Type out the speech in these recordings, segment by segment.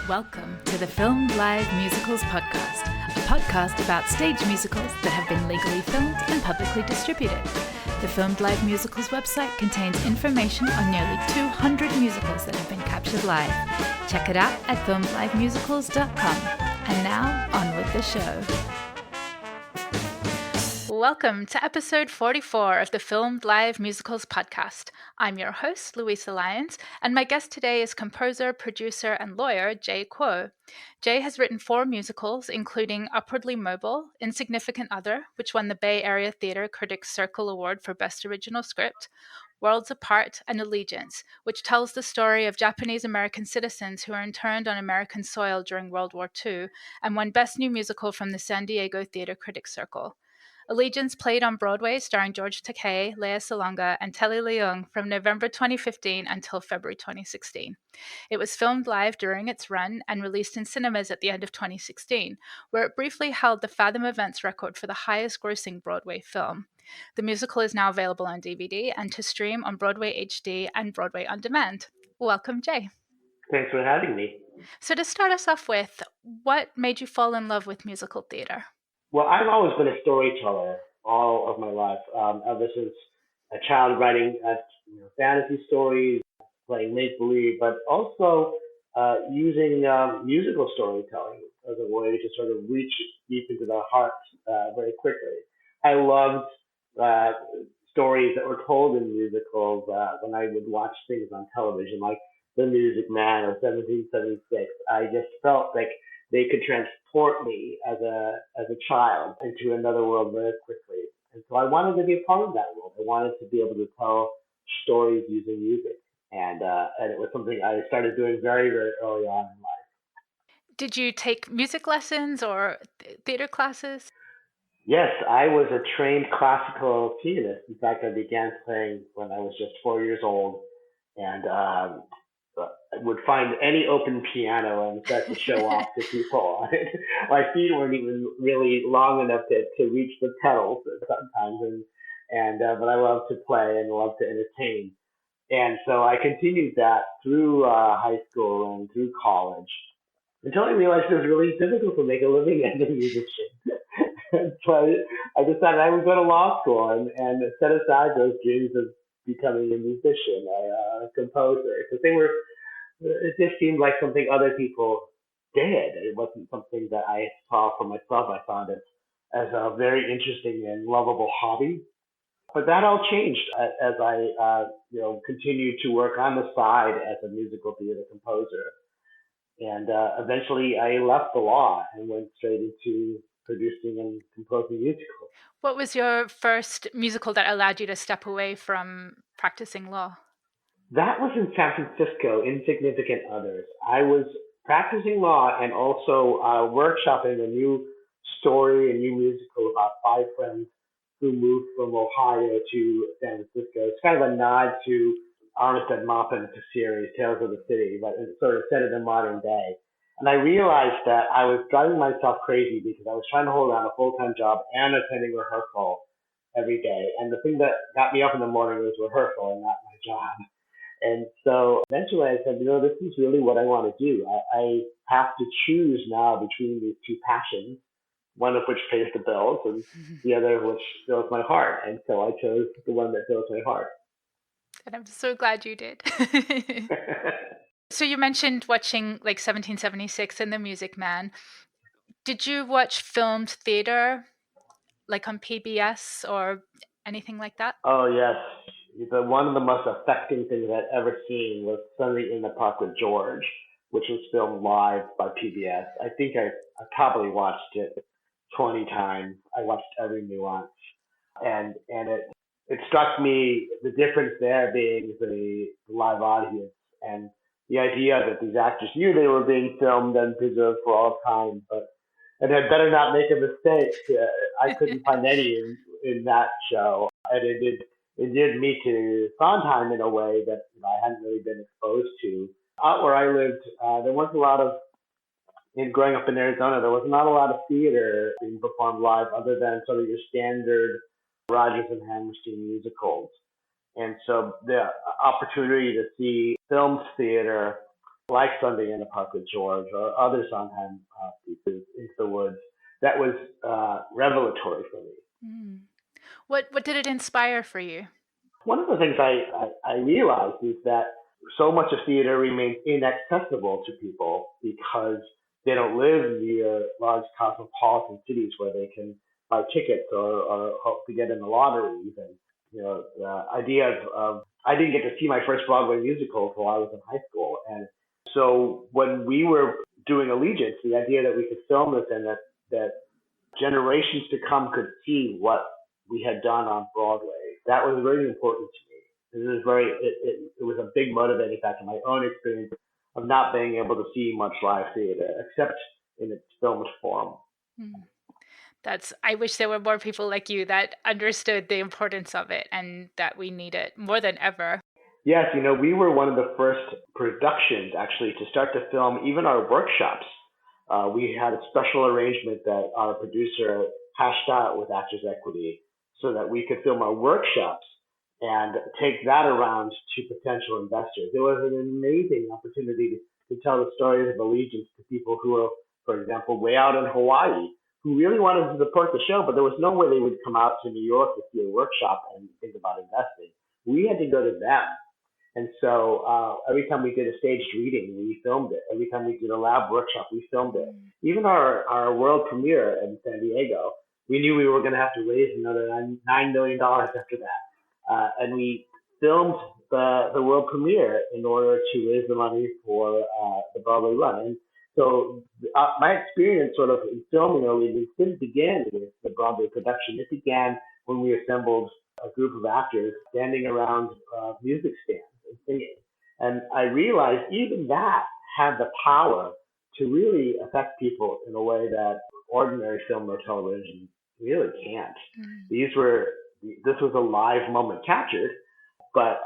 Welcome to the Filmed Live Musicals podcast, a podcast about stage musicals that have been legally filmed and publicly distributed. The Filmed Live Musicals website contains information on nearly 200 musicals that have been captured live. Check it out at filmedlivemusicals.com. And now, on with the show. Welcome to episode 44 of the Filmed Live Musicals podcast. I'm your host, Luisa Lyons, and my guest today is composer, producer, and lawyer Jay Kuo. Jay has written 4 musicals, including Upwardly Mobile, Insignificant Other, which won the Bay Area Theater Critics Circle Award for Best Original Script, Worlds Apart, and Allegiance, which tells the story of Japanese-American citizens who were interned on American soil during World War II and won Best New Musical from the San Diego Theater Critics Circle. Allegiance played on Broadway starring George Takei, Lea Salonga, and Telly Leung from November 2015 until February 2016. It was filmed live during its run and released in cinemas at the end of 2016, where it briefly held the Fathom Events record for the highest grossing Broadway film. The musical is now available on DVD and to stream on Broadway HD and Broadway On Demand. Welcome, Jay. Thanks for having me. So to start us off with, what made you fall in love with musical theater? Well, I've always been a storyteller all of my life, ever since a child writing fantasy stories, playing make-believe, but also using musical storytelling as a way to sort of reach deep into the heart very quickly. I loved uh, stories that were told in musicals when I would watch things on television, like The Music Man or 1776. I just felt like they could transport me as a child into another world very quickly. And so I wanted to be a part of that world. I wanted to be able to tell stories using music. And it was something I started doing very, very early on in life. Did you take music lessons or theater classes? Yes, I was a trained classical pianist. In fact, I began playing when I was just 4 years old, and I would find any open piano and start to show off to people. My feet weren't even really long enough to reach the pedals sometimes, and but I love to play and love to entertain. And so I continued that through high school and through college until I realized it was really difficult to make a living as a musician. So I decided I would go to law school and set aside those dreams of becoming a musician, a composer, because it just seemed like something other people did. It wasn't something that I saw for myself. I found it as a very interesting and lovable hobby. But that all changed as I, continued to work on the side as a musical theater composer. And eventually I left the law and went straight into producing and composing musicals. What was your first musical that allowed you to step away from practicing law? That was in San Francisco, Insignificant Others. I was practicing law and also workshopping a new story, a new musical about 5 friends who moved from Ohio to San Francisco. It's kind of a nod to Armistead Maupin's series, Tales of the City, but it's sort of set in the modern day. And I realized that I was driving myself crazy because I was trying to hold down a full-time job and attending rehearsal every day. And the thing that got me up in the morning was rehearsal and not my job. And so eventually I said, this is really what I want to do. I have to choose now between these two passions, one of which pays the bills and the other of which fills my heart. And so I chose the one that fills my heart. And I'm so glad you did. So you mentioned watching like 1776 and The Music Man. Did you watch filmed theater like on PBS or anything like that? Oh, yes. One of the most affecting things I'd ever seen was Sunday in the Park with George, which was filmed live by PBS. I think I probably watched it 20 times. I watched every nuance. And it struck me the difference there being the live audience and the idea that these actors knew they were being filmed and preserved for all time, but and had better not make a mistake. I couldn't find any in that show, and it did me to Sondheim in a way that I hadn't really been exposed to. Out where I lived, there wasn't a lot of in growing up in Arizona, there was not a lot of theater being performed live other than sort of your standard Rodgers and Hammerstein musicals. And so the opportunity to see film theater like Sunday in the Park with George or other Sondheim pieces, Into the Woods, that was revelatory for me. Mm. What did it inspire for you? One of the things I realized is that so much of theater remains inaccessible to people because they don't live near large cosmopolitan cities where they can buy tickets or hope to get in the lottery even. The idea of I didn't get to see my first Broadway musical until I was in high school. And so when we were doing Allegiance, the idea that we could film this and that generations to come could see what we had done on Broadway. That was very important to me. It was a big motivating factor. My own experience of not being able to see much live theater except in its filmed form. Mm. I wish there were more people like you that understood the importance of it and that we need it more than ever. Yes, we were one of the first productions actually to start to film even our workshops. We had a special arrangement that our producer hashed out with Actors Equity so that we could film our workshops and take that around to potential investors. It was an amazing opportunity to tell the stories of Allegiance to people who are, for example, way out in Hawaii, who really wanted to support the show, but there was no way they would come out to New York to see a workshop and think about investing. We had to go to them. And so every time we did a staged reading, we filmed it. Every time we did a lab workshop, we filmed it. Even our world premiere in San Diego, we knew we were going to have to raise another $9 million after that. And we filmed the world premiere in order to raise the money for the Broadway run. And so my experience sort of in filming early didn't begin with the Broadway production. It began when we assembled a group of actors standing around music stands and singing. And I realized even that had the power to really affect people in a way that ordinary film or television really can't. This was a live moment captured, but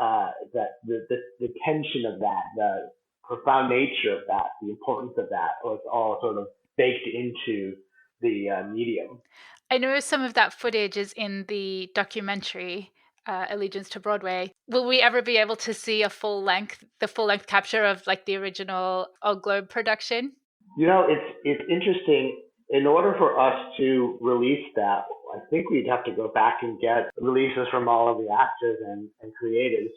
that the tension of that, the profound nature of that, the importance of that was all sort of baked into the medium. I know some of that footage is in the documentary Allegiance to Broadway. Will we ever be able to see the full length capture of like the original All Globe production? It's interesting. In order for us to release that, I think we'd have to go back and get releases from all of the actors and creatives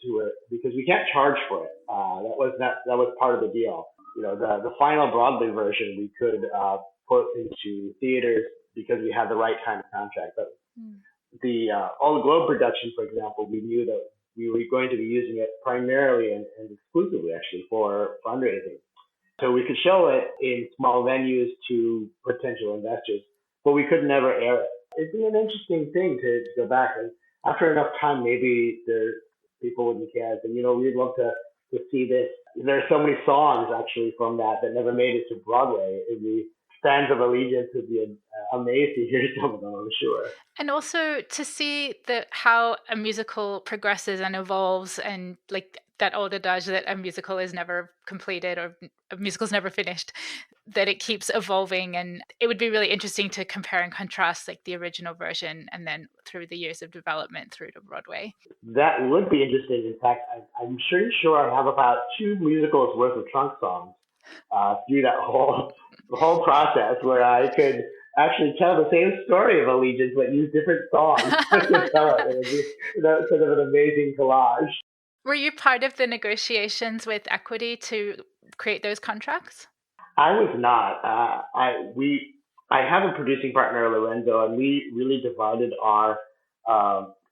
because we can't charge for it. That was part of the deal. The final Broadway version we could put into theaters because we had the right kind of contract. But the All Globe production, for example, we knew that we were going to be using it primarily and exclusively actually for fundraising. So we could show it in small venues to potential investors, but we could never air it. It'd be an interesting thing to go back and after enough time, maybe people wouldn't care. And we'd love to see this. There are so many songs actually from that never made it to Broadway. The fans of Allegiance would be amazed to hear some of them, I'm sure. And also to see how a musical progresses and evolves, and like that old adage that a musical is never completed or a musical's never finished, that it keeps evolving. And it would be really interesting to compare and contrast like the original version and then through the years of development through to Broadway. That would be interesting. In fact, I'm pretty sure I have about 2 musicals worth of trunk songs through that whole process where I could actually tell the same story of Allegiance but use different songs to tell it. It would be sort of an amazing collage. Were you part of the negotiations with Equity to create those contracts? I was not. I have a producing partner, Lorenzo, and we really divided our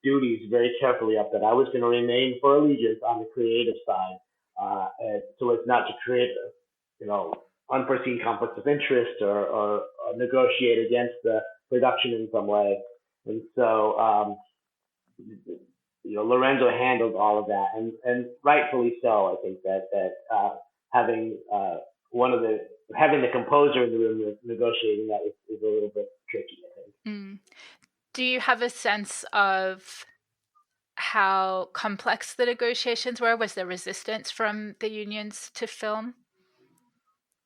duties very carefully up. That I was going to remain for Allegiance on the creative side, so as not to create, unforeseen conflicts of interest or negotiate against the production in some way. And so, Lorenzo handled all of that, and rightfully so. I think that having having the composer in the room negotiating that is a little bit tricky, I think. Do you have a sense of how complex the negotiations were? Was there resistance from the unions to film?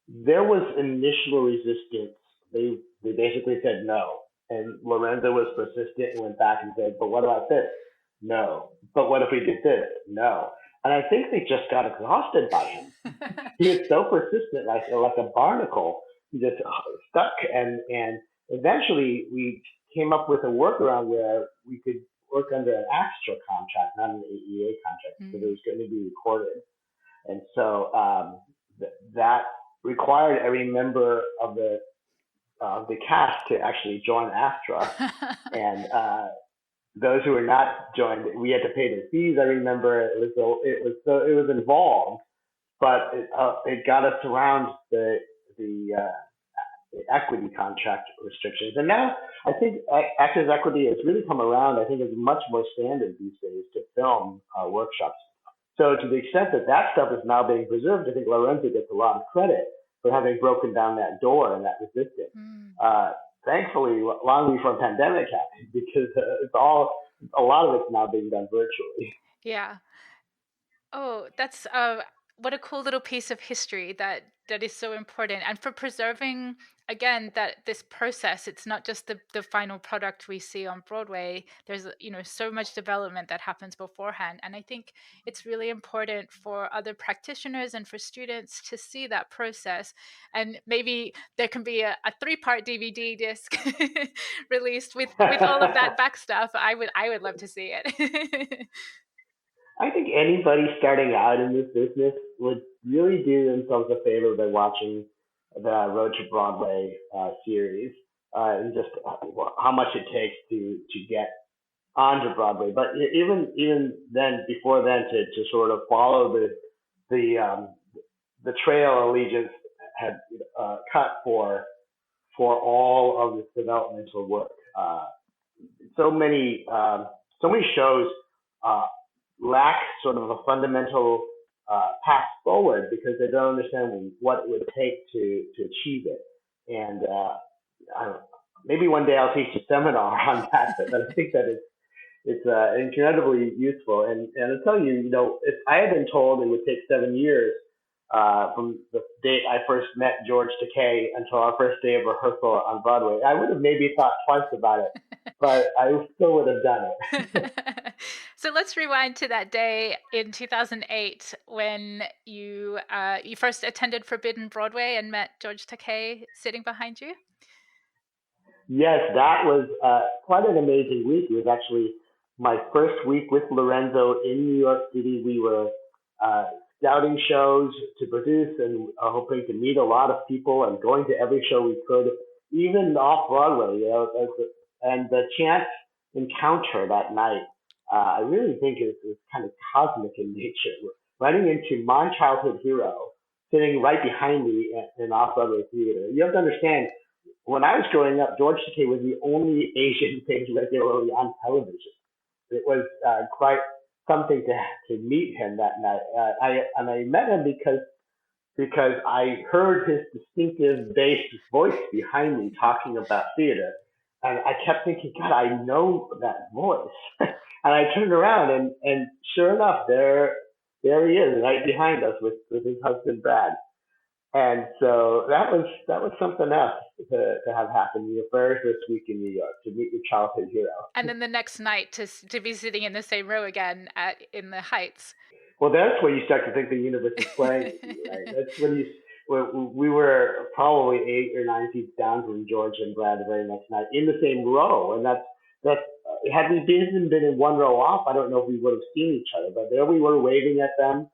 There was initial resistance. They basically said no, and Lorenzo was persistent and went back and said, "But what about this? No. But what if we did this? No." And I think they just got exhausted by him. He was so persistent, like a barnacle. He just stuck, and eventually we came up with a workaround where we could work under an ASTRA contract, not an AEA contract, because it Mm. was going to be recorded. And so that required every member of the cast to actually join ASTRA, and those who were not joined, we had to pay the fees. I remember it was involved, but it got us around the, uh, the equity contract restrictions. And now I think actors equity has really come around. I think it's much more standard these days to film workshops. So to the extent that that stuff is now being preserved, I think Lorenzo gets a lot of credit for having broken down that door and that resistance. Mm. Uh, Thankfully, long before the pandemic happened, because a lot of it's now being done virtually. Yeah. Oh, that's what a cool little piece of history that is so important, and for preserving again that this process. It's not just the final product we see on Broadway. There's so much development that happens beforehand, and I think it's really important for other practitioners and for students to see that process. And maybe there can be a 3-part DVD disc released with all of that back stuff. I would love to see it. I think anybody starting out in this business would really do themselves a favor by watching the Road to Broadway series and just how much it takes to get onto Broadway. But even then, before then, to sort of follow the trail Allegiance had cut for all of this developmental work. So many so many shows uh, lack sort of a fundamental path forward because they don't understand what it would take to achieve it. And I don't, maybe one day I'll teach a seminar on that, but I think that it's incredibly useful. And I'll tell you, if I had been told it would take 7 years from the date I first met George Takei until our first day of rehearsal on Broadway, I would have maybe thought twice about it, but I still would have done it. So let's rewind to that day in 2008 when you first attended Forbidden Broadway and met George Takei sitting behind you. Yes, that was quite an amazing week. It was actually my first week with Lorenzo in New York City. We were scouting shows to produce and hoping to meet a lot of people and going to every show we could, even off Broadway. And the chance encounter that night, I really think is kind of cosmic in nature. Running into my childhood hero sitting right behind me in off Broadway theater. You have to understand when I was growing up, George Takei was the only Asian face regularly on television. It was quite something to meet him that night. I met him because I heard his distinctive bass voice behind me talking about theater, and I kept thinking, God, I know that voice. And I turned around, and sure enough, there he is, right behind us with his husband Brad. And so that was something else to have happen your very first week in New York to meet your childhood hero. And then the next night to be sitting in the same row again in the Heights. Well, that's where you start to think the universe is playing with you, right? That's we were probably 8 or 9 feet down from George and Brad the very next night in the same row, and that's had we been in one row off, I don't know if we would have seen each other, but there we were waving at them.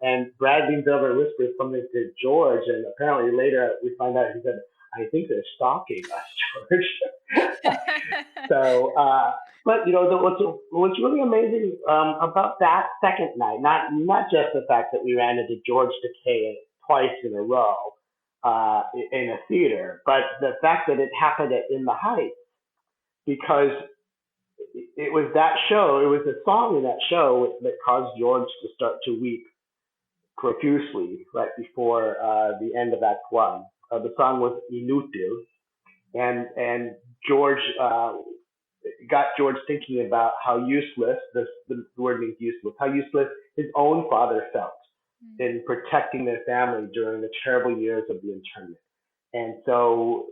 And Brad leans over and whispers something to George, and apparently later we find out he said, "I think they're stalking us, George." So, but what's really amazing about that second night, not just the fact that we ran into George Takei twice in a row in a theater, but the fact that it happened in the Heights, because it was that show, it was a song in that show that caused George to start to weep profusely right before the end of Act One. The song was "Inutil," and George got George thinking about how useless the word means useless, how useless his own father felt in protecting their family during the terrible years of the internment. And so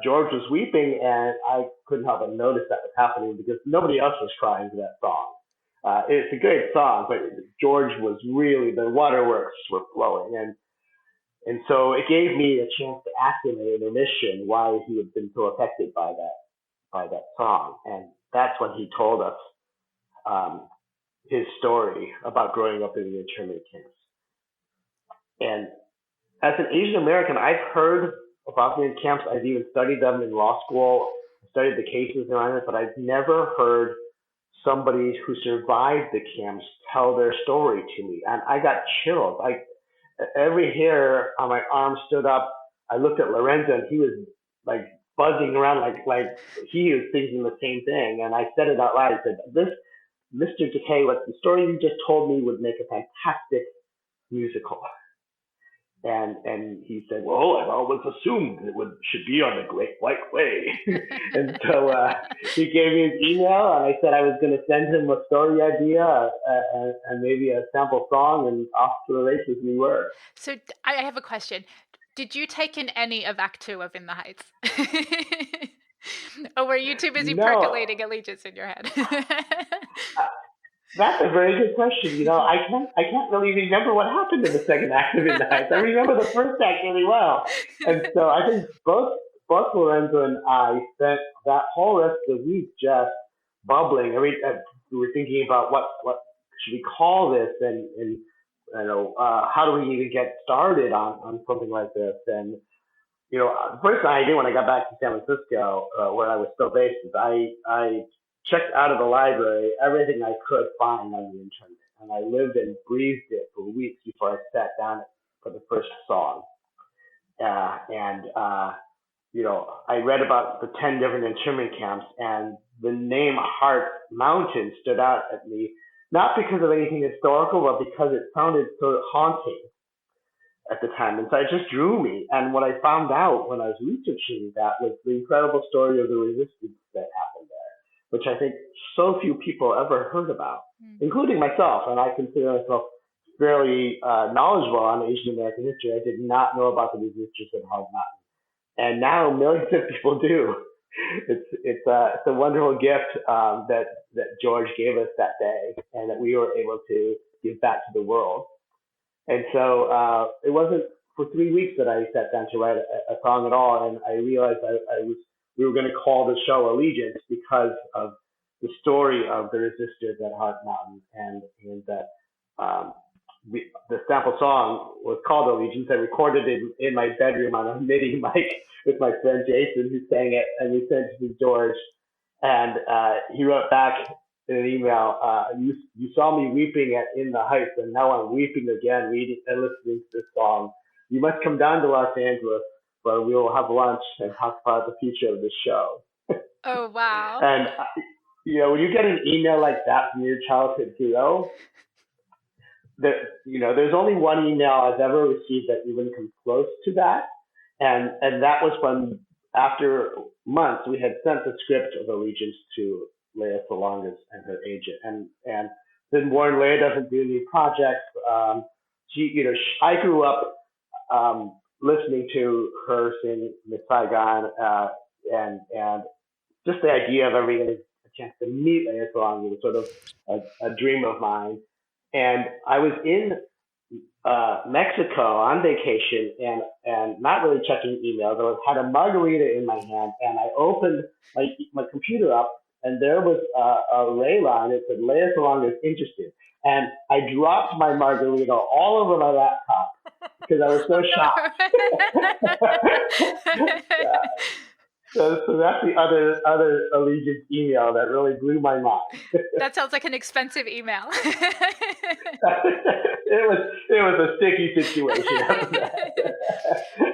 George was weeping, and I couldn't help but notice that was happening because nobody else was crying to that song. It's a great song, but George was really, the waterworks were flowing, and so it gave me a chance to ask him in intermission why he had been so affected by that song, and that's when he told us um, his story about growing up in the internment camps. And as an Asian American, I've heard about the camps. I've even studied them in law school, studied the cases around it, but I've never heard somebody who survived the camps tell their story to me. And I got chills. Every hair on my arm stood up. I looked at Lorenzo and he was like buzzing around like he was thinking the same thing. And I said it out loud. I said, "This Mr. Takei, what the story you just told me would make a fantastic musical." And he said, "Well, I've always assumed it should be on the Great White Way." And so he gave me his email, and I said I was going to send him a story idea and maybe a sample song, and off to the races we were. So I have a question. Did you take in any of Act Two of In the Heights? Or were you too busy No, percolating Allegiance in your head? that's a very good question. I can't really remember what happened in the second act of In the Heights. I remember the first act really well, and so I think both Lorenzo and I spent that whole rest of the week just bubbling. We were thinking about what should we call this, and how do we even get started on something like this. And the first thing I did when I got back to San Francisco, where I was still based, is I checked out of the library everything I could find on the internet, and I lived and breathed it for weeks before I sat down for the first song. And I read about the 10 different internment camps, and the name Heart Mountain stood out at me, not because of anything historical, but because it sounded so haunting at the time. And so it just drew me. And what I found out when I was researching that was the incredible story of the resistance that happened there, which I think so few people ever heard about, including myself. And I consider myself fairly knowledgeable on Asian American history. I did not know about the resistance at Hard Mountain. And now millions of people do. It's a wonderful gift that George gave us that day, and that we were able to give back to the world. And so it wasn't for 3 weeks that I sat down to write a song at all, and I realized we were going to call the show Allegiance because of the story of the resistors at Heart Mountain, and that the sample song was called Allegiance. I recorded it in my bedroom on a MIDI mic with my friend Jason, who sang it, and we sent it to George, and he wrote back in an email, you saw me weeping In the Heights, and now I'm weeping again reading and listening to this song. You must come down to Los Angeles, where we will have lunch and talk about the future of the show. Oh, wow. And, when you get an email like that from your childhood hero, there's only one email I've ever received that even comes close to that. And that was when, after months, we had sent the script of Allegiance to Lea Salongas and her agent, and then warned Lea doesn't do any projects. I grew up listening to her sing Miss Saigon, and just the idea of ever getting a chance to meet Lea Salongas was sort of a dream of mine. And I was in Mexico on vacation and not really checking emails. I had a margarita in my hand, and I opened my computer up, and there was a ley line. It said Lea Salongas is interested, and I dropped my margarita all over my laptop because I was so shocked. Yeah. So that's the other Allegiance email that really blew my mind. That sounds like an expensive email. It was a sticky situation.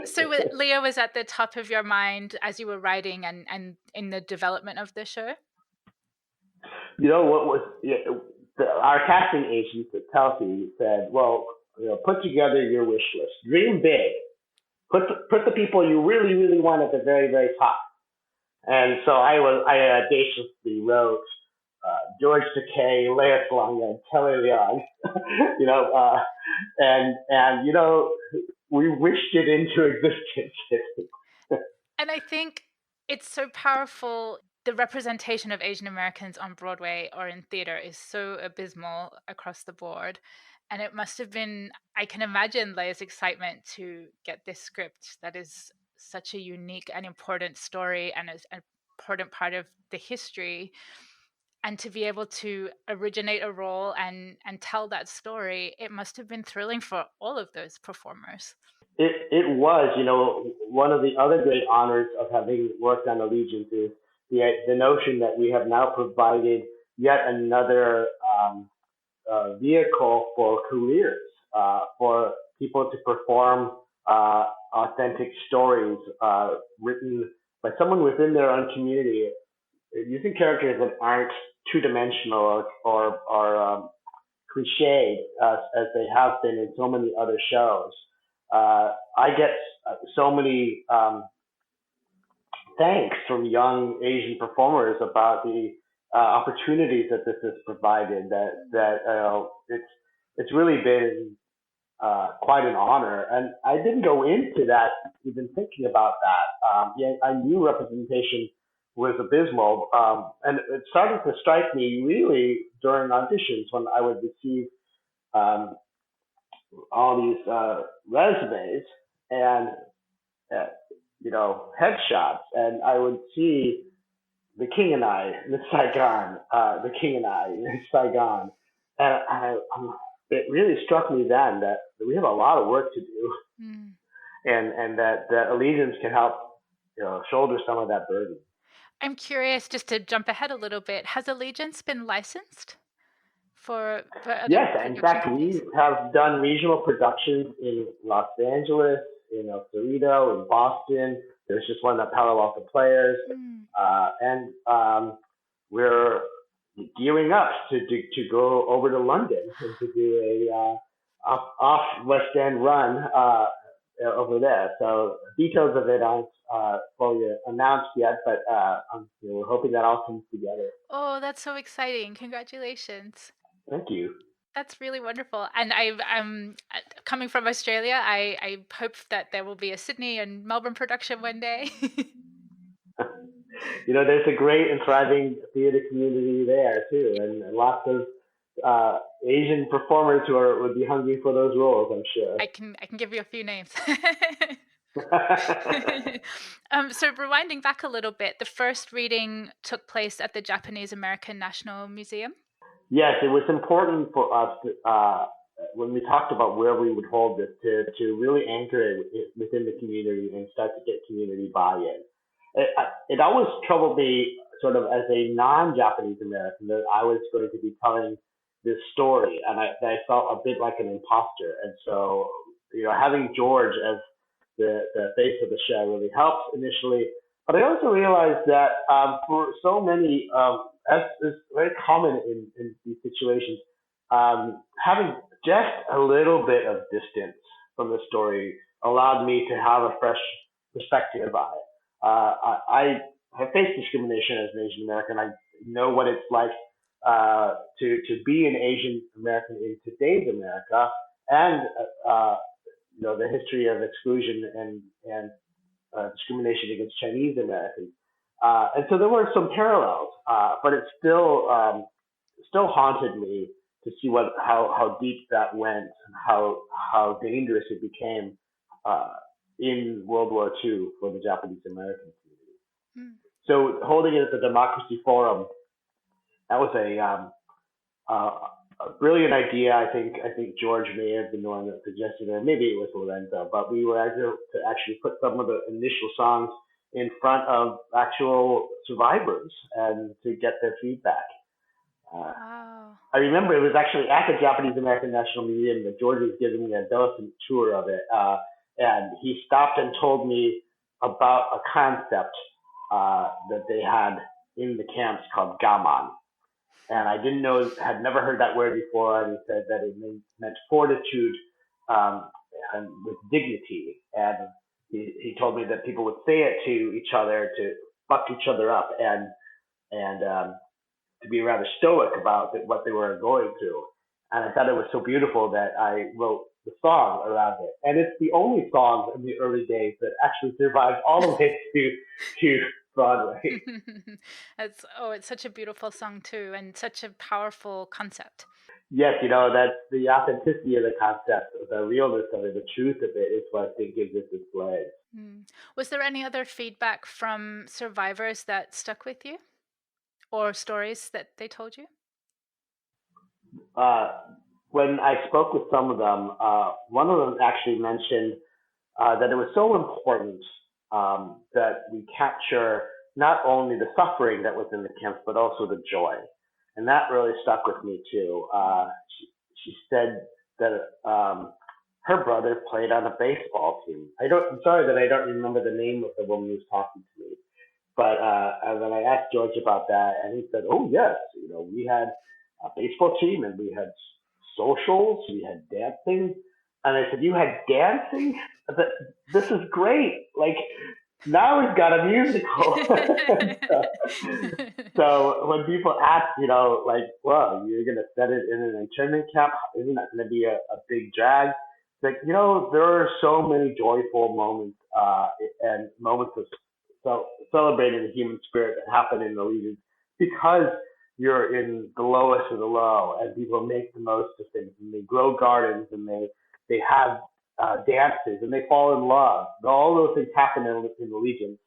So Lea was at the top of your mind as you were writing and in the development of the show? What was our casting agent at Kelsey said, well, put together your wish list, dream big, put the people you really, really want at the very, very top. And so I audaciously wrote George Takei, Lea Salongas, Kelly Leon, and we wished it into existence. And I think it's so powerful the representation of Asian Americans on Broadway or in theater is so abysmal across the board. And it must have been, I can imagine Leia's excitement to get this script that is such a unique and important story and is an important part of the history. And to be able to originate a role and tell that story, it must have been thrilling for all of those performers. It was, one of the other great honors of having worked on Allegiance is the notion that we have now provided yet another vehicle for careers, for people to perform authentic stories written by someone within their own community, using characters that aren't two dimensional or cliched as they have been in so many other shows. I get so many thanks from young Asian performers about the opportunities that this has provided. It's really been quite an honor, and I didn't go into that even thinking about that. Yeah, I knew representation was abysmal, and it started to strike me really during auditions when I would receive um, all these resumes and uh, headshots, and I would see the King and I, Miss Saigon, the King and I, Miss Saigon, and it really struck me then that we have a lot of work to do, Mm. and that Allegiance can help shoulder some of that burden. I'm curious, just to jump ahead a little bit, has Allegiance been licensed for other Yes, in production fact, companies? we have done regional productions in Los Angeles, in El Cerrito, in Boston. There's just one at Palo Alto Players, Mm. and we're gearing up to go over to London and to do a off West End run over there. So details of it aren't fully announced yet, but we're hoping that all comes together. Oh, that's so exciting. Congratulations. Thank you. That's really wonderful. And I'm coming from Australia. I hope that there will be a Sydney and Melbourne production one day. There's a great and thriving theater community there too, and lots of Asian performers would be hungry for those roles, I'm sure. I can give you a few names. So rewinding back a little bit, the first reading took place at the Japanese American National Museum. Yes, it was important for us to, when we talked about where we would hold this to really anchor it within the community and start to get community buy-in. It always troubled me, sort of as a non-Japanese American, that I was going to be telling this story, and I felt a bit like an imposter. And so, having George as the face of the show really helps initially. But I also realized that for so many, as is very common in these situations, having just a little bit of distance from the story allowed me to have a fresh perspective on it. I have faced discrimination as an Asian American. I know what it's like to be an Asian American in today's America, and uh, the history of exclusion and discrimination against Chinese Americans. And so there were some parallels, but it still haunted me to see how deep that went and how dangerous it became in World War II for the Japanese American community. Mm. So holding it at the Democracy Forum, that was a brilliant idea. I think George may have been the one that suggested it, maybe it was Lorenzo, but we were able to actually put some of the initial songs in front of actual survivors and to get their feedback. Wow. I remember it was actually at the Japanese American National Museum that George was giving me a docent tour of it, and he stopped and told me about a concept that they had in the camps called gaman, and I didn't know, had never heard that word before. And he said that it meant fortitude and with dignity. And he told me that people would say it to each other to buck each other up and to be rather stoic about what they were going through. And I thought it was so beautiful that I wrote the song around it. And it's the only song in the early days that actually survived all the way to Broadway. It's such a beautiful song too, and such a powerful concept. Yes, that's the authenticity of the concept, the realness of it, the truth of it is what I think gives it its legs. Mm. Was there any other feedback from survivors that stuck with you, or stories that they told you? Uh, when I spoke with some of them, one of them actually mentioned that it was so important that we capture not only the suffering that was in the camps, but also the joy. And that really stuck with me too. She said that her brother played on a baseball team. I'm sorry that I don't remember the name of the woman who was talking to me. But when I asked George about that, and he said, "Oh yes, we had a baseball team, and we had socials, we had dancing." And I said, "You had dancing? This is great! Like now we've got a musical." So when people ask, like, "Well, you're gonna set it in an internment camp? Isn't that gonna be a big drag?" It's like, there are so many joyful moments and moments of celebrating the human spirit that happen in the legions because you're in the lowest of the low and people make the most of things and they grow gardens and they have dances and they fall in love. All those things happen in the legions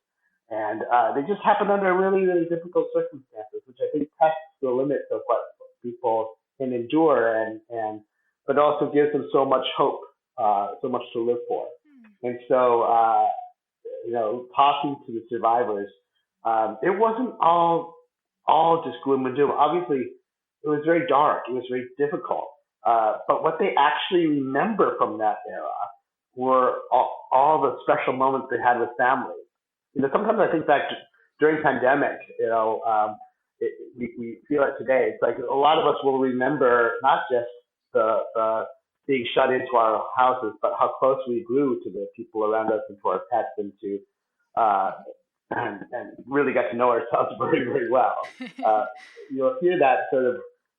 and they just happen under really, really difficult circumstances, which I think tests the limits of what people can endure and but also gives them so much hope, so much to live for. And so talking to the survivors, it wasn't all just gloom and doom. Obviously, it was very dark. It was very difficult. But what they actually remember from that era were all the special moments they had with family. Sometimes I think back during pandemic. We feel it today. It's like a lot of us will remember not just the being shut into our houses, but how close we grew to the people around us and to our pets and to uh, and really got to know ourselves very, very well. Uh, you'll hear that sort of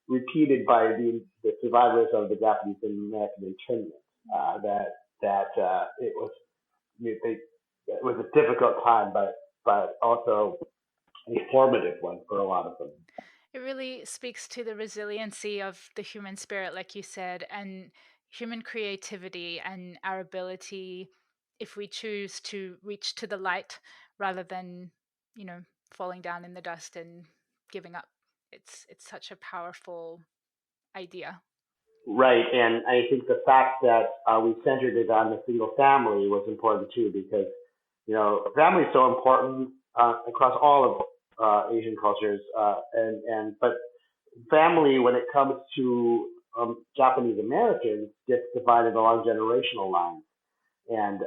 repeated by the survivors of the Japanese and American internment. That it was a difficult time, but also a formative one for a lot of them. It really speaks to the resiliency of the human spirit, like you said, and human creativity and our ability, if we choose to reach to the light rather than, falling down in the dust and giving up. It's such a powerful idea. Right, and I think the fact that we centered it on the single family was important too, because family is so important across all of Asian cultures, and but family, when it comes to Japanese Americans, gets divided along generational lines, and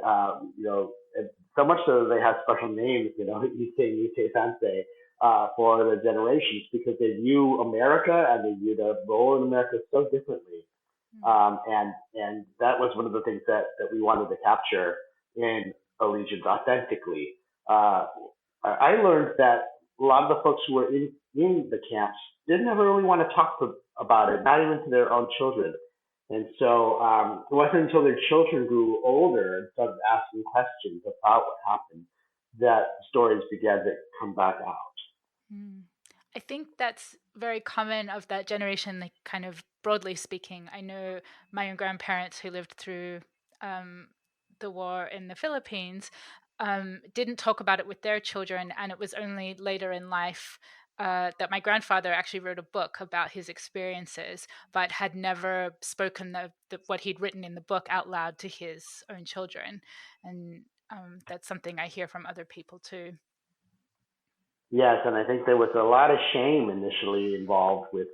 so much so that they have special names, Issei, Nisei, Sansei, for the generations because they view America and they view their role in America so differently. And that was one of the things that we wanted to capture in Allegiance authentically. I learned that a lot of the folks who were in the camps didn't ever really want to talk about it, not even to their own children. And so it wasn't until their children grew older and started asking questions about what happened that stories began to come back out. Mm. I think that's very common of that generation, like kind of broadly speaking. I know my own grandparents who lived through um, the war in the Philippines didn't talk about it with their children, and it was only later in life that my grandfather actually wrote a book about his experiences, but had never spoken what he'd written in the book out loud to his own children. And that's something I hear from other people too. Yes, and I think there was a lot of shame initially involved with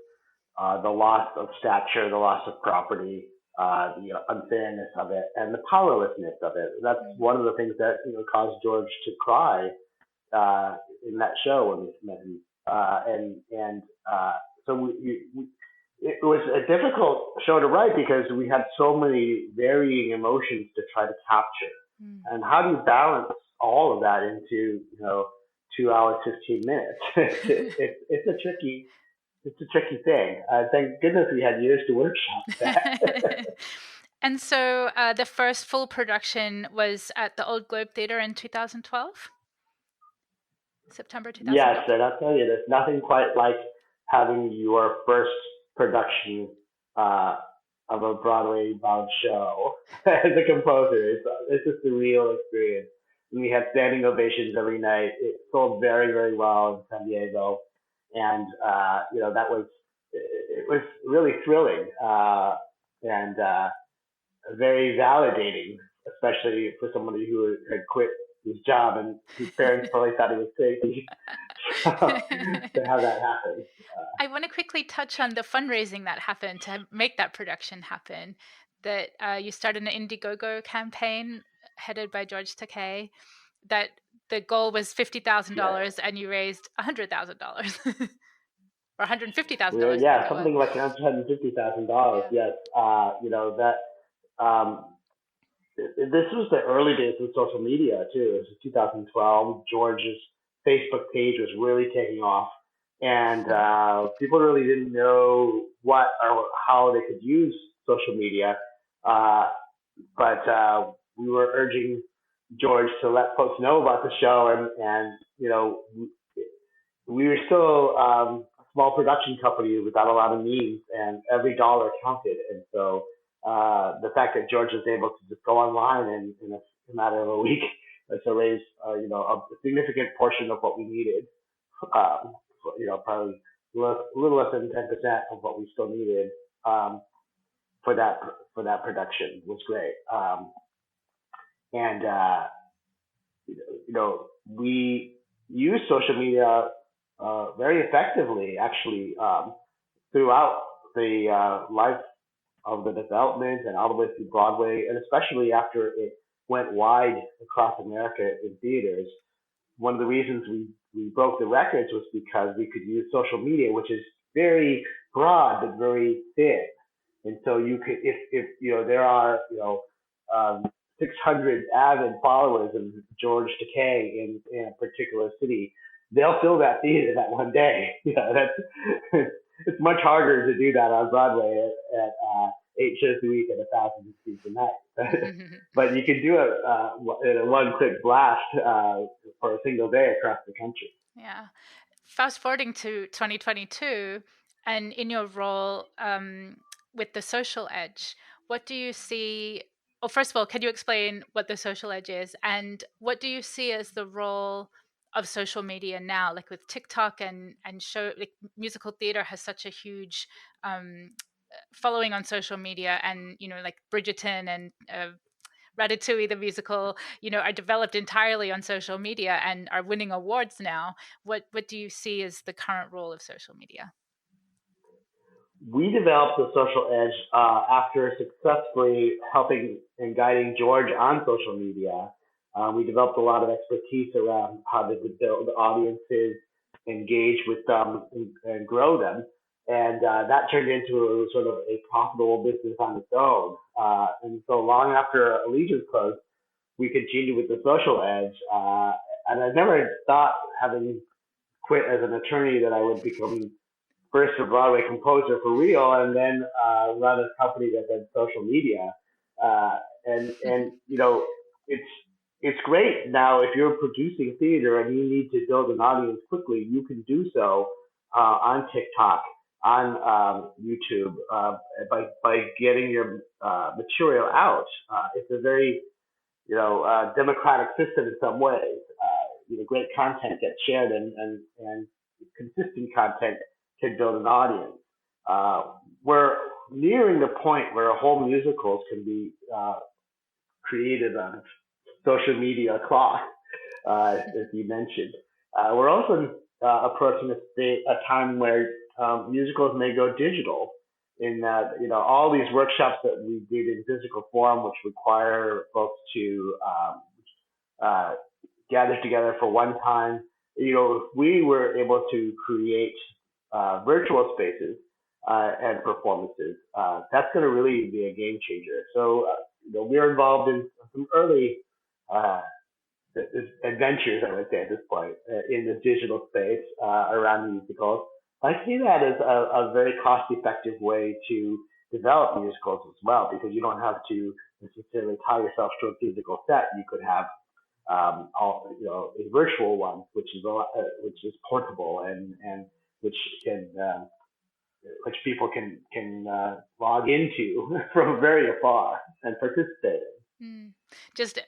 the loss of stature, the loss of property, the unfairness of it, and the powerlessness of it. That's one of the things that caused George to cry in that show when we met him, so it was a difficult show to write because we had so many varying emotions to try to capture, and how do you balance all of that into 2 hours 15 minutes? It's a tricky thing. Thank goodness we had years to workshop that. And so the first full production was at the Old Globe Theatre in 2012? September Yes, 2012. and I'll tell you, there's nothing quite like having your first production uh, of a Broadway bound show as a composer. It's just a real experience. And we had standing ovations every night. It sold very, very well in San Diego, and that was it was really thrilling and very validating, especially for somebody who had quit his job and whose parents probably thought he was crazy. So to have that happen. I want to quickly touch on the fundraising that happened to make that production happen. That you started an Indiegogo campaign headed by George Takei. That the goal was Yes. $50,000 and you raised $100,000 or $150,000. I think Yeah, it was. something like $150,000. Yeah. Yes. That this was the early days of social media too. It was 2012. George's Facebook page was really taking off, and people really didn't know what or how they could use social media. Uh, but we were urging George to let folks know about the show, and we were still a small production company without a lot of means, and every dollar counted. And so the fact that George was able to just go online and in a matter of a week to raise a significant portion of what we needed, probably a little less than 10% of what we still needed um, for that production was great. And we use social media very effectively, actually, throughout the life of the development and all the way through Broadway, and especially after it went wide across America in theaters. One of the reasons we broke the records was because we could use social media, which is very broad but very thin. And so you could, if there are 600 avid followers of George Takei in a particular city, they'll fill that theater that one day. That's it's much harder to do that on Broadway at 8 shows a week at 1,000 seats a night. But you can do it in a one quick blast for a single day across the country. Yeah. Fast forwarding to 2022, and in your role with the social edge, what do you see? Oh, first of all, can you explain what the social edge is, and what do you see as the role of social media now, like with TikTok and show like musical theater has such a huge following on social media, and like Bridgerton and Ratatouille the musical, are developed entirely on social media and are winning awards now. What do you see as the current role of social media? We developed the social edge after successfully helping and guiding George on social media. We developed a lot of expertise around how to build audiences, engage with them, and grow them. And that turned into a sort of a profitable business on its own. And so long after Allegiance closed, we continued with the social edge. And I never thought, having quit as an attorney, that I would become first a Broadway composer for real, and then run a company that does social media. And it's it's great now if you're producing theater and you need to build an audience quickly, you can do so on TikTok, on YouTube, by getting your material out. It's a very democratic system in some ways. Great content gets shared, and consistent content can build an audience. We're nearing the point where whole musicals can be created on social media cloth, as you mentioned. We're also approaching a time where musicals may go digital. In that, all these workshops that we did in physical form, which require folks to uh, gather together for one time. If we were able to create virtual spaces and performances, that's going to really be a game changer. So, we're involved in some early uh, adventures, I would say, at this point, in the digital space around musicals. I see that as a very cost-effective way to develop musicals as well, because you don't have to necessarily tie yourself to a physical set. You could have a virtual one, which is portable and which can which people can log into from very afar and participate in. Just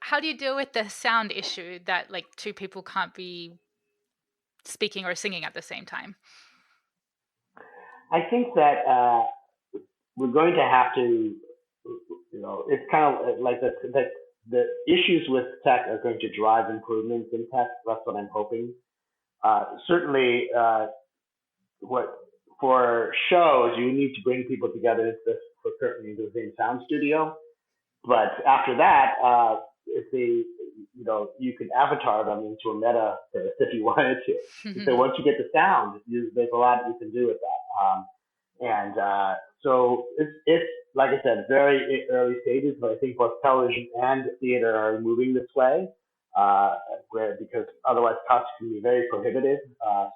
how do you deal with the sound issue that like two people can't be speaking or singing at the same time? I think that we're going to have to, it's kind of like the issues with tech are going to drive improvements in tech. That's what I'm hoping. Certainly, what for shows you need to bring people together for currently into the same sound studio. But after that, if they, you can avatar them into a meta if you wanted to. So once you get the sound, there's a lot you can do with that. So it's like I said, very early stages, but I think both television and theater are moving this way, because otherwise costs can be very prohibitive.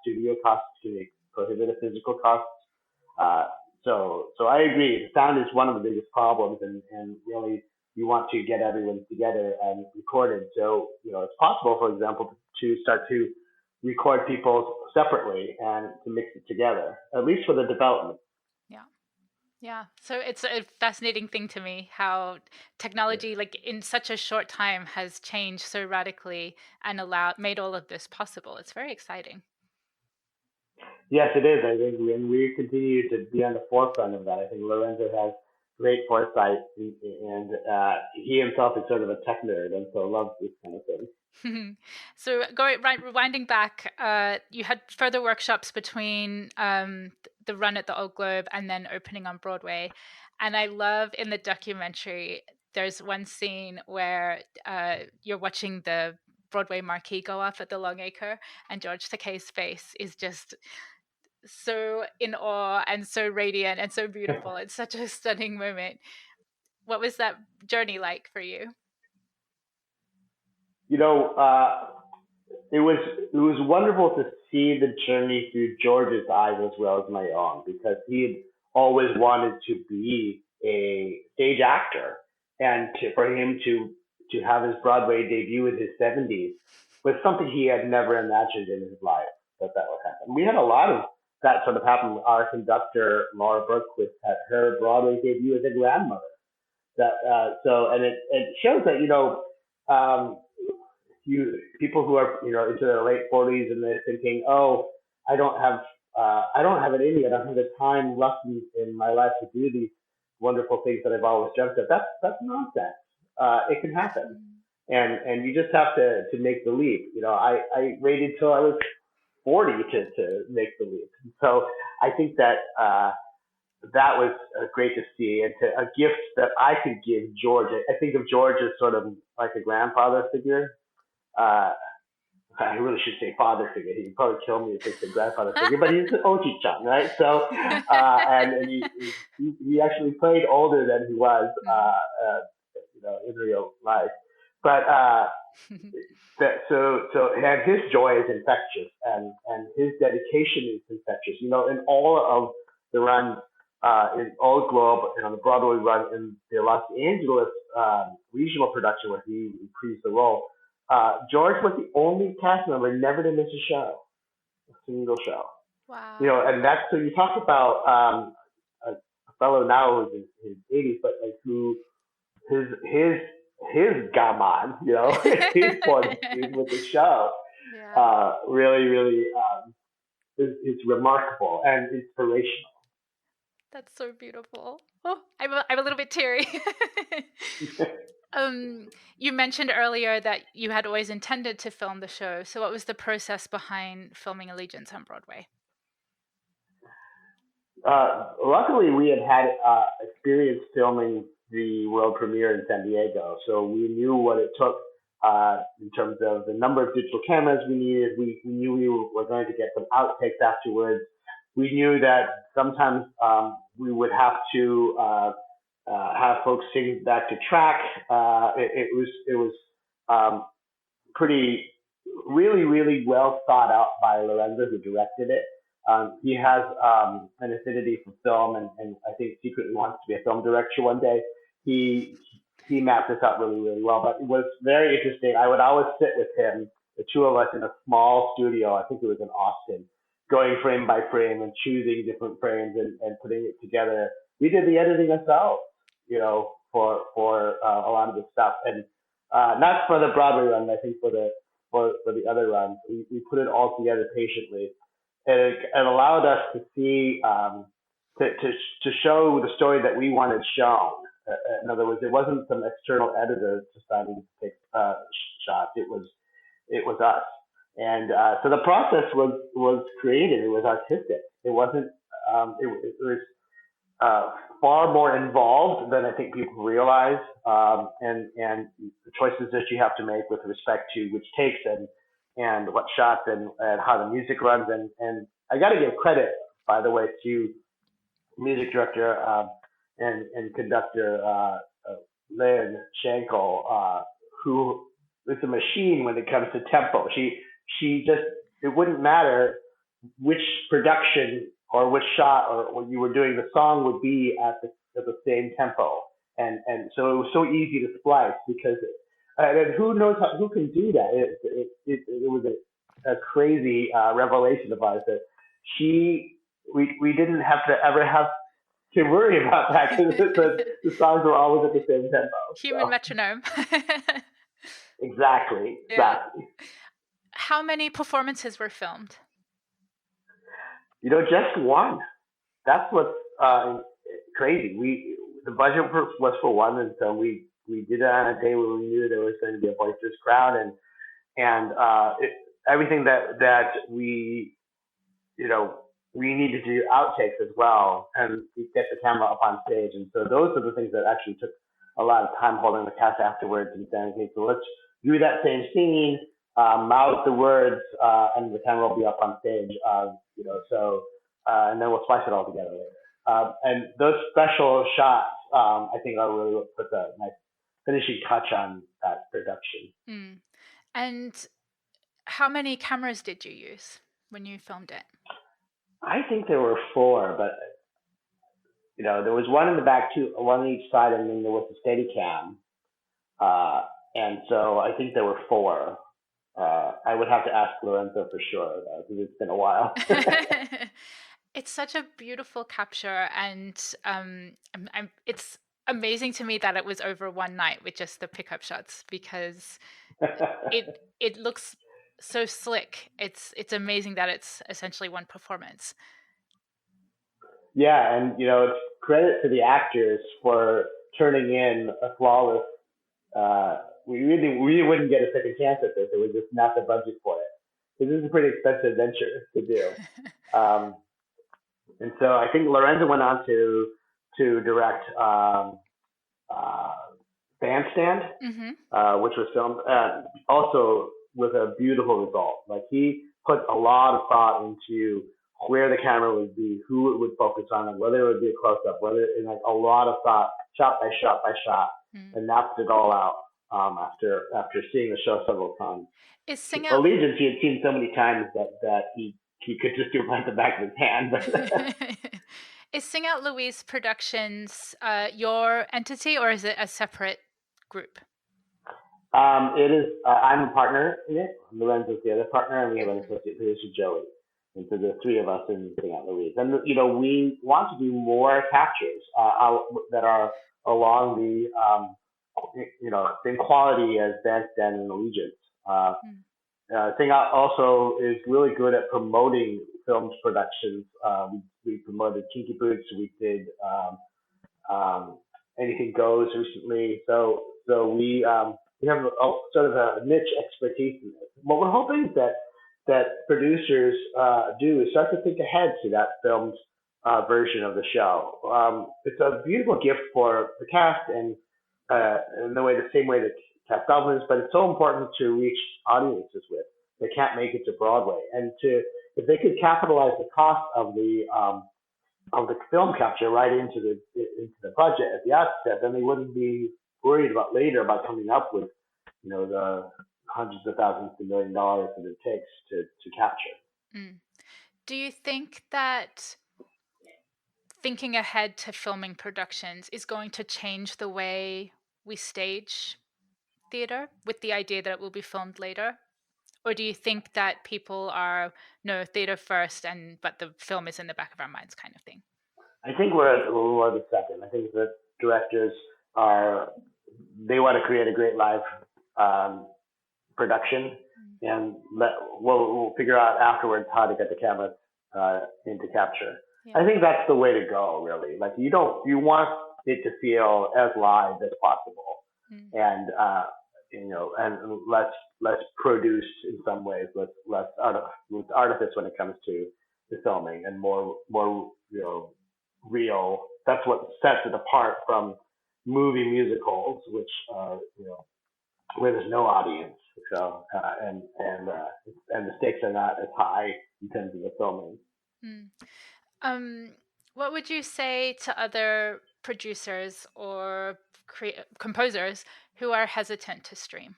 Studio costs can be prohibitive, physical costs. Uh, so I agree. The sound is one of the biggest problems, and really you want to get everyone together and recorded. So it's possible, for example, to start to record people separately and to mix it together, at least for the development. Yeah. So it's a fascinating thing to me how technology, like in such a short time, has changed so radically and made all of this possible. It's very exciting. Yes, it is. I think, and we continue to be on the forefront of that. I think Lorenzo has great foresight, and he himself is sort of a tech nerd, and so loves this kind of thing. So rewinding back, you had further workshops between the run at the Old Globe and then opening on Broadway. And I love in the documentary, there's one scene where you're watching the Broadway marquee go up at the Longacre, and George Takei's face is just so in awe and so radiant and so beautiful. It's such a stunning moment. What was that journey like for you? You know, it was wonderful to see the journey through George's eyes as well as my own, because he had always wanted to be a stage actor, and for him to have his Broadway debut in his 70s was something he had never imagined in his life that would happen. We had a lot of that sort of happen. Our conductor Laura Berkowitz had her Broadway debut as a grandmother. And it shows that people who are into their late 40s and they're thinking, oh, I don't have it in me. I don't have the time left in my life to do these wonderful things that I've always dreamt of. That's nonsense. It can happen, and you just have to make the leap. I waited till I was 40 to make the leap. So I think that that was great to see, and a gift that I could give George. I think of George as sort of like a grandfather figure. Uh, I really should say father figure. He'd probably kill me if it's a grandfather figure, but he's an Oji-chan, right? So, and he actually played older than he was, in real life. But and his joy is infectious, and his dedication is infectious. In all of the runs in Old Globe and on the Broadway run in the Los Angeles regional production where he reprised the role. George was the only cast member never to miss a show, a single show. Wow. And that's so you talk about a fellow now who's in his 80s, but like who his gaman, his fortitude with the show, really is remarkable and inspirational. That's so beautiful. Oh, I'm a little bit teary. You mentioned earlier that you had always intended to film the show. So what was the process behind filming Allegiance on Broadway? Luckily, we had experience filming the world premiere in San Diego, so we knew what it took in terms of the number of digital cameras we needed. We knew we were going to get some outtakes afterwards. We knew that sometimes we would have to have folks sing back to track. It was pretty really well thought out by Lorenzo, who directed it. He has an affinity for film, and I think secretly wants to be a film director one day. He he mapped this out really, really well. But it was very interesting. I would always sit with him, the two of us, in a small studio. I think it was in Austin, going frame by frame and choosing different frames and putting it together. We did the editing ourselves, for a lot of the stuff, and not for the Broadway run. I think for the other runs, we put it all together patiently, and it allowed us to see to show the story that we wanted shown. In other words, it wasn't some external editor deciding to take shots. It was us, and so the process was creative. It was artistic. It wasn't. It was far more involved than I think people realize, and the choices that you have to make with respect to which takes and what shots and how the music runs, and I got to give credit, by the way, to music director and conductor Lynn Schenkel, who is a machine when it comes to tempo. She just, it wouldn't matter which production or which shot or what you were doing, the song would be at the same tempo, and so it was so easy to splice because and who knows who can do that? It was a crazy revelation of ours that she we didn't have to ever have to worry about that because the songs were always at the same tempo. Human metronome. Exactly. Yeah. How many performances were filmed? Just one. That's what's crazy. The budget was for one, and so we did it on a day where we knew there was going to be a boisterous crowd, and everything that we needed to do outtakes as well, and we get the camera up on stage, and so those are the things that actually took a lot of time holding the cast afterwards and saying, okay, so let's do that same scene, mouth the words, and the camera will be up on stage, and then we'll splice it all together later. And those special shots, I think, are really what put the nice finishing touch on that production. Mm. And how many cameras did you use when you filmed it? I think there were four, but there was one in the back, one on each side, and then there was the Steadicam, and so I think there were four. I would have to ask Lorenzo for sure because it's been a while. It's such a beautiful capture, and it's amazing to me that it was over one night with just the pickup shots because it looks so slick. It's amazing that it's essentially one performance. Yeah, and it's credit to the actors for turning in a flawless. We wouldn't get a second chance at this. It was just not the budget for it. This is a pretty expensive venture to do. And so I think Lorenzo went on to direct Bandstand, which was filmed also with a beautiful result. Like he put a lot of thought into where the camera would be, who it would focus on, and whether it would be a close up, and like a lot of thought, shot by shot by shot, and mapped it all out after seeing the show several times. Is Sing Out Allegiance he had seen so many times that he could just do it like the back of his hand. Is Sing Out Louise Productions your entity, or is it a separate group? It is. I'm a partner in it. Lorenzo's the other partner, and we have an associate producer, Joey. And so the three of us in Sing Out Louise. And we want to do more captures that are along the same quality as Bandstand and Allegiance. Sing Out also is really good at promoting films productions. We promoted Kinky Boots. We did Anything Goes recently. So we have sort of a niche expertise in this. What we're hoping is that producers do is start to think ahead to that film's version of the show. It's a beautiful gift for the cast and in the same way that cast governments, but it's so important to reach audiences with that can't make it to Broadway, and if they could capitalize the cost of the film capture right into the budget at the outset, then they wouldn't be worried about later about coming up with the hundreds of thousands to $1 million that it takes to capture. Do you think that thinking ahead to filming productions is going to change the way we stage theater with the idea that it will be filmed later? Or do you think that people are, no, theater first, but the film is in the back of our minds kind of thing? I think we're the second. I think that directors are they want to create a great live um, production, Mm. and we'll figure out afterwards how to get the cameras into capture. Yeah. I think that's the way to go, really. Like you want it to feel as live as possible, Mm. and and less produced in some ways, less artifice when it comes to the filming, and more real. That's what sets it apart from movie musicals, which where there's no audience. So and the stakes are not as high in terms of the filming. Mm. Um, what would you say to other producers or composers who are hesitant to stream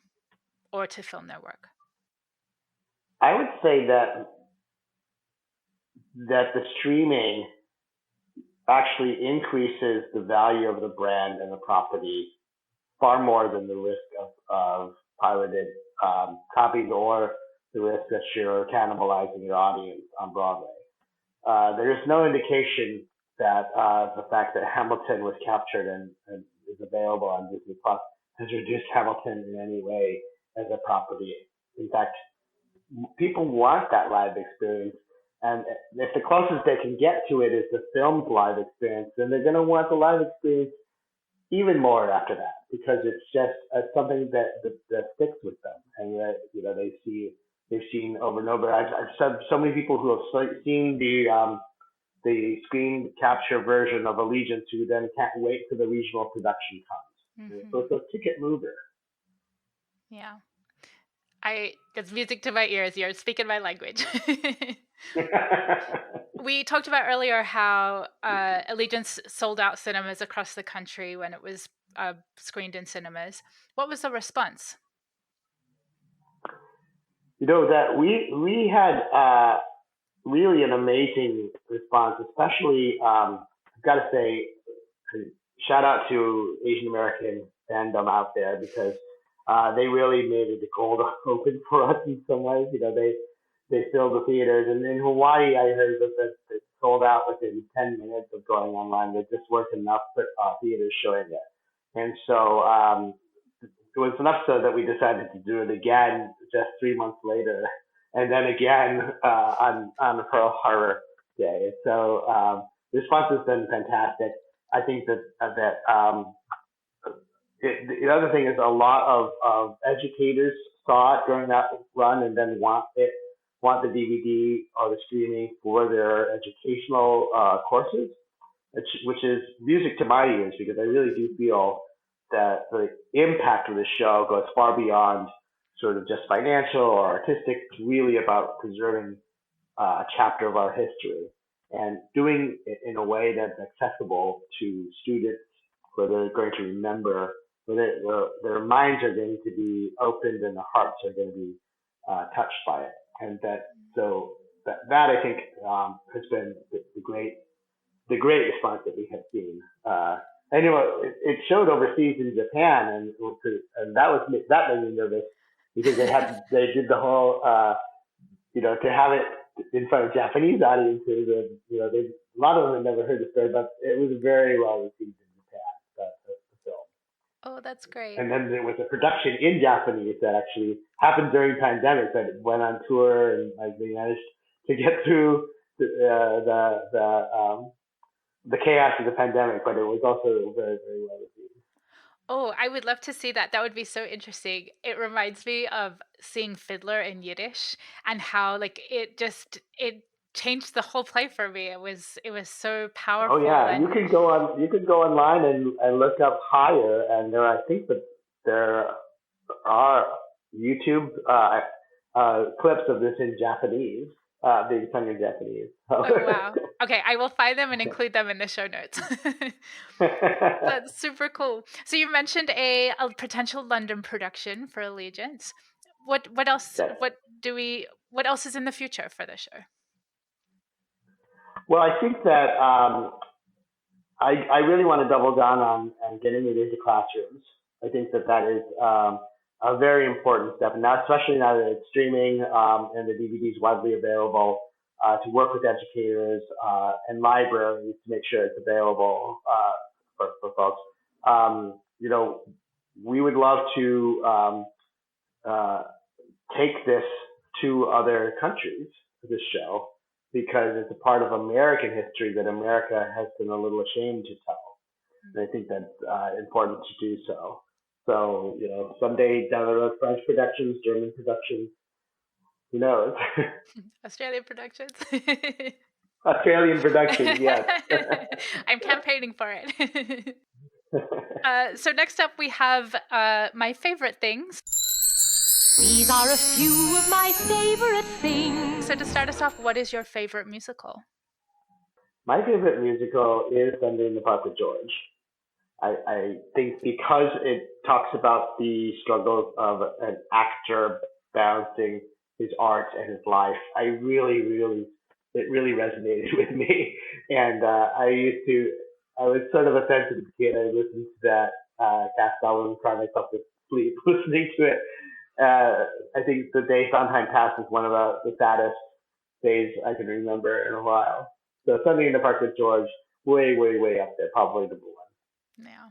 or to film their work? I would say that the streaming actually increases the value of the brand and the property far more than the risk of pirated copies, or the risk that you're cannibalizing your audience on Broadway. There is no indication that the fact that Hamilton was captured and is available on Disney Plus has reduced Hamilton in any way as a property. In fact, people want that live experience. And if the closest they can get to it is the film's live experience, then they're going to want the live experience even more after that, because it's just something that sticks with them, and that they've seen over and over. I've said so many people who have seen the screen capture version of Allegiance who then can't wait till the regional production comes. So Mm-hmm. it's a ticket mover. Yeah. It's music to my ears. You're speaking my language. We talked about earlier how Allegiance sold out cinemas across the country when it was screened in cinemas. What was the response? That we had really an amazing response, especially I've got to say, shout out to Asian American fandom out there, because they really made it a cold open for us in some ways. They filled the theaters, and in Hawaii, I heard that it sold out within 10 minutes of going online. There just weren't enough theaters showing it, and so it was enough so that we decided to do it again just 3 months later, and then again on Pearl Harbor Day. And so the response has been fantastic. I think the other thing is a lot of educators saw it during that run and then want the DVD or the streaming for their educational courses, which is music to my ears, because I really do feel that the impact of the show goes far beyond sort of just financial or artistic. It's really about preserving a chapter of our history and doing it in a way that's accessible to students, where they're going to remember, where their minds are going to be opened and their hearts are going to be touched by it. And that I think has been the great response that we have seen. And it showed overseas in Japan, and that made me nervous, because they did the whole to have it in front of Japanese audiences, and a lot of them had never heard the story, but it was very well received in Japan, the film. Oh, that's great. And then there was a production in Japanese that actually happened during pandemic, that went on tour, and like they managed to get through the chaos of the pandemic, but it was also very, very well received. Oh, I would love to see that. That would be so interesting. It reminds me of seeing Fiddler in Yiddish and how like it changed the whole play for me. It was so Oh powerful yeah, and you could go online and look up Higher, and I think that there are YouTube clips of this in Japanese, being sung in Japanese. So. oh wow. Okay, I will find them and include them in the show notes. That's super cool. So you mentioned a potential London production for Allegiance. What else Yes. what else is in the future for the show? Well, I think that I really want to double down on getting it into classrooms. I think that is a very important step, and now especially now that it's streaming and the DVD is widely available, to work with educators and libraries to make sure it's available for folks. You know, we would love to uh, take this to other countries, this show, because it's a part of American history that America has been a little ashamed to tell. And I think that's important to do so. So, someday down the road, French productions, German productions, who knows? Australian productions. Australian productions, yes. I'm campaigning for it. So next up we have my favorite things. These are a few of my favorite things. So to start us off, what is your favorite musical? My favorite musical is Sunday in the Park with George. I think because it talks about the struggles of an actor balancing his art and his life, it really resonated with me. And I was sort of a sensitive kid. I listened to that cast album and cried myself to sleep listening to it. I think the day Sondheim passed is one of the saddest days I can remember in a while. So Sunday in the Park with George, way, way, way up there, probably number one. Yeah,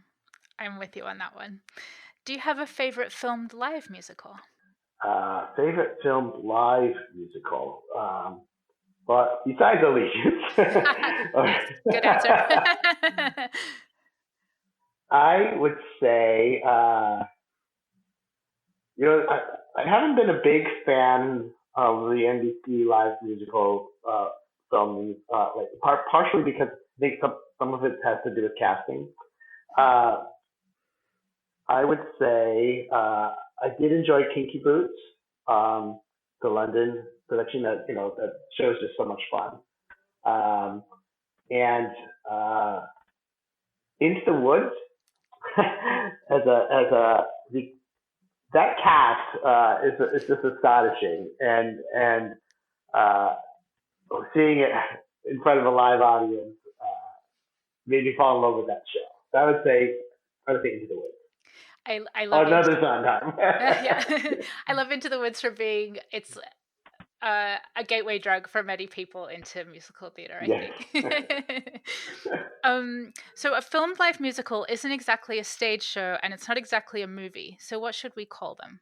I'm with you on that one. Do you have a favorite filmed live musical? Favorite filmed live musical? But besides Allegiance, Good answer. I would say, I haven't been a big fan of the NBC live musical films, partially because I think some of it has to do with casting. Uh, I would say I did enjoy Kinky Boots, the London production. That show is just so much fun. Um, and Into the Woods that cast is just astonishing, and uh, seeing it in front of a live audience made me fall in love with that show. So I would say Into the Woods. I love another Sondheim. Yeah, I love Into the Woods for being it's a gateway drug for many people into musical theater, I think. So a filmed live musical isn't exactly a stage show and it's not exactly a movie. So what should we call them?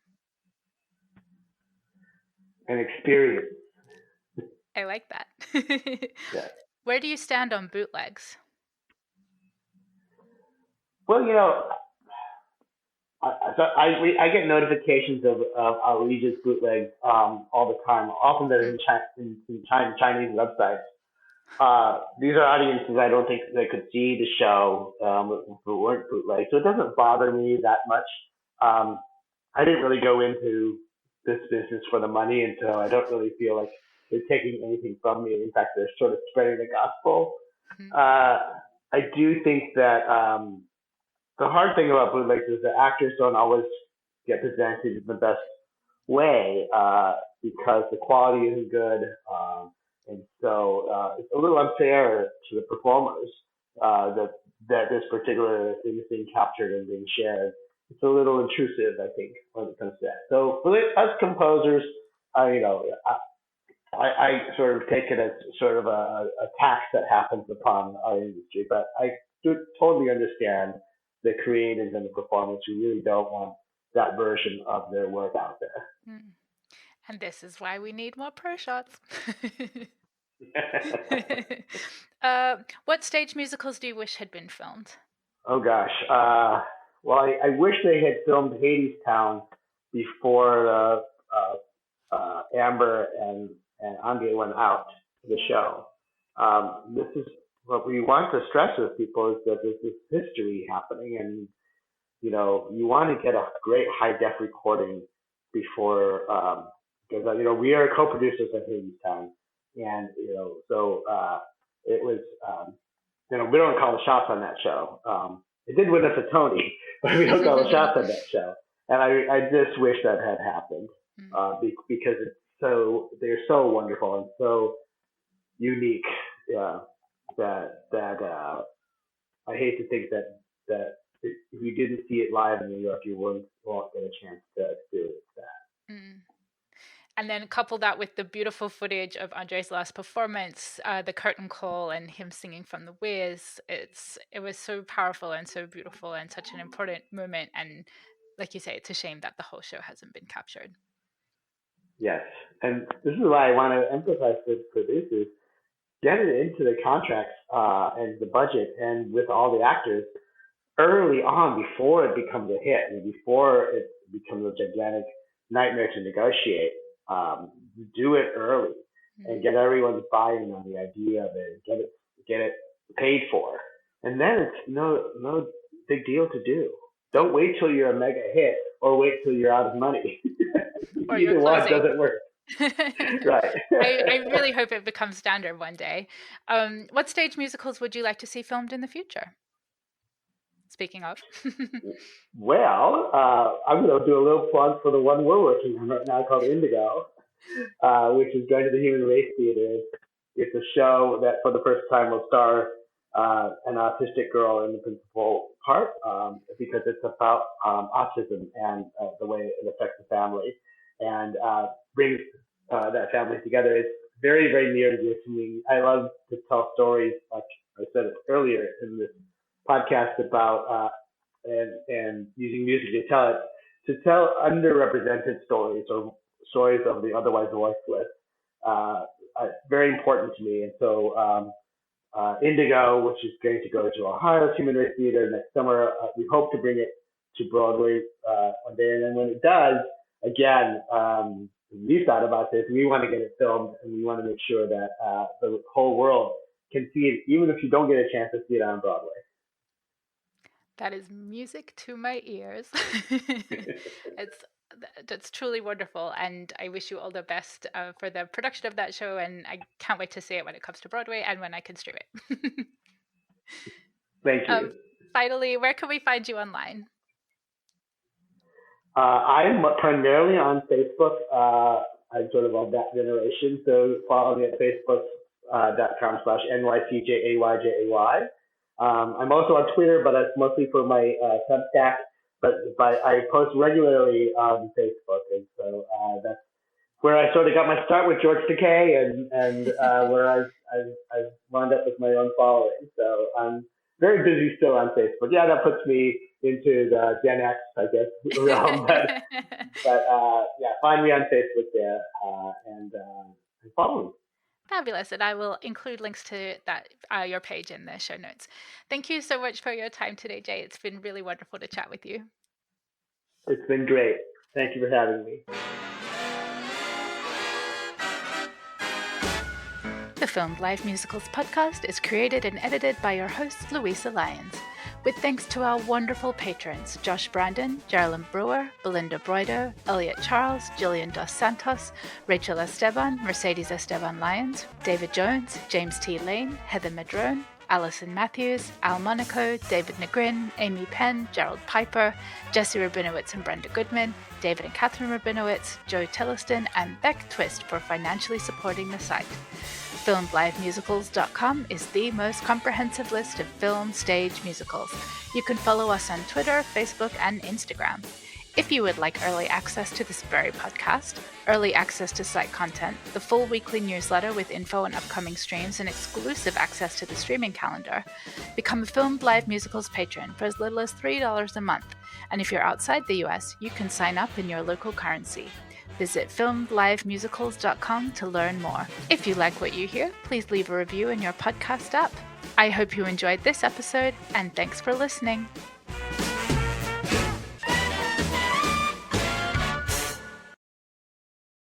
An experience. I like that. Yeah. Where do you stand on bootlegs? Well, I get notifications of Allegiance bootlegs all the time. Often they're in Chinese websites. These are audiences I don't think they could see the show if it weren't bootleg, so it doesn't bother me that much. I didn't really go into this business for the money, and so I don't really feel like they're taking anything from me. In fact, they're sort of spreading the gospel. I do think that the hard thing about bootlegs is that actors don't always get presented in the best way because the quality isn't good. And so it's a little unfair to the performers that this particular thing is being captured and being shared. It's a little intrusive, I think, when it comes to that. So for us composers, I sort of take it as sort of a tax that happens upon our industry. But I do totally understand the creators and the performers who really don't want that version of their work out there. And this is why we need more pro shots. What stage musicals do you wish had been filmed? Oh gosh. Well, I wish they had filmed Hadestown before Amber and Andre went out to the show. This is what we want to stress with people is that there's this history happening, and you want to get a great high def recording before because we are co-producers at Hadestown, and so it was we don't call the shots on that show. It did win us a Tony, but we don't call the shots on that show. And I just wish that had happened because they're so wonderful and so unique that I hate to think that if you didn't see it live in New York, you won't get a chance to experience that. Mm. And then couple that with the beautiful footage of Andre's last performance, the curtain call and him singing from the Weirs. It was so powerful and so beautiful and such an important moment. And like you say, it's a shame that the whole show hasn't been captured. Yes, and this is why I want to emphasize with producers, get it into the contracts and the budget and with all the actors early on before it becomes a hit and before it becomes a gigantic nightmare to negotiate. Do it early and get everyone's buy-in on the idea of it. Get it paid for, and then it's no big deal to do. Don't wait till you're a mega hit or wait till you're out of money. Either one doesn't work. Right. I really hope it becomes standard one day. What stage musicals would you like to see filmed in the future? Speaking of. Well, I'm going to do a little plug for the one we're working on right now called Indigo, which is going to the Human Race Theater. It's a show that for the first time will star an autistic girl in the principal part because it's about autism and the way it affects the family and brings that family together. It's very, very near and dear to me. I love to tell stories, like I said earlier in this podcast, about and using music to tell underrepresented stories or stories of the otherwise voiceless. Very important to me, and so Indigo, which is going to go to Ohio's Human Race Theater next summer, we hope to bring it to Broadway one day, and then when it does, again, we've thought about this. We want to get it filmed, and we want to make sure that the whole world can see it, even if you don't get a chance to see it on Broadway. That is music to my ears. That's truly wonderful, and I wish you all the best for the production of that show, and I can't wait to see it when it comes to Broadway and when I can stream it. Thank you. Finally, where can we find you online? I'm primarily on Facebook. I'm sort of of that generation, so follow me at facebook.com/NYCJAYJAY. I'm also on Twitter, but that's mostly for my Substack. But I post regularly on Facebook, and so that's where I sort of got my start with George Takei, and where I've wound up with my own following. So I'm very busy still on Facebook. Yeah, that puts me into the Gen X, I guess, realm. But yeah, find me on Facebook there and follow me. Fabulous, and I will include links to that your page in the show notes. Thank you so much for your time today, Jay. It's been really wonderful to chat with you. It's been great. Thank you for having me. The Filmed Live Musicals podcast is created and edited by your host, Luisa Lyons, with thanks to our wonderful patrons, Josh Brandon, Geraldine Brewer, Belinda Broido, Elliot Charles, Jillian Dos Santos, Rachel Esteban, Mercedes Esteban Lyons, David Jones, James T. Lane, Heather Madrone, Allison Matthews, Al Monaco, David Negrin, Amy Penn, Gerald Piper, Jesse Rabinowitz and Brenda Goodman, David and Catherine Rabinowitz, Joe Tilliston, and Beck Twist for financially supporting the site. FilmedLiveMusicals.com is the most comprehensive list of film, stage musicals. You can follow us on Twitter, Facebook, and Instagram. If you would like early access to this very podcast, early access to site content, the full weekly newsletter with info on upcoming streams, and exclusive access to the streaming calendar, become a Filmed Live Musicals patron for as little as $3 a month. And if you're outside the US, you can sign up in your local currency. Visit FilmedLiveMusicals.com to learn more. If you like what you hear, please leave a review in your podcast app. I hope you enjoyed this episode, and thanks for listening.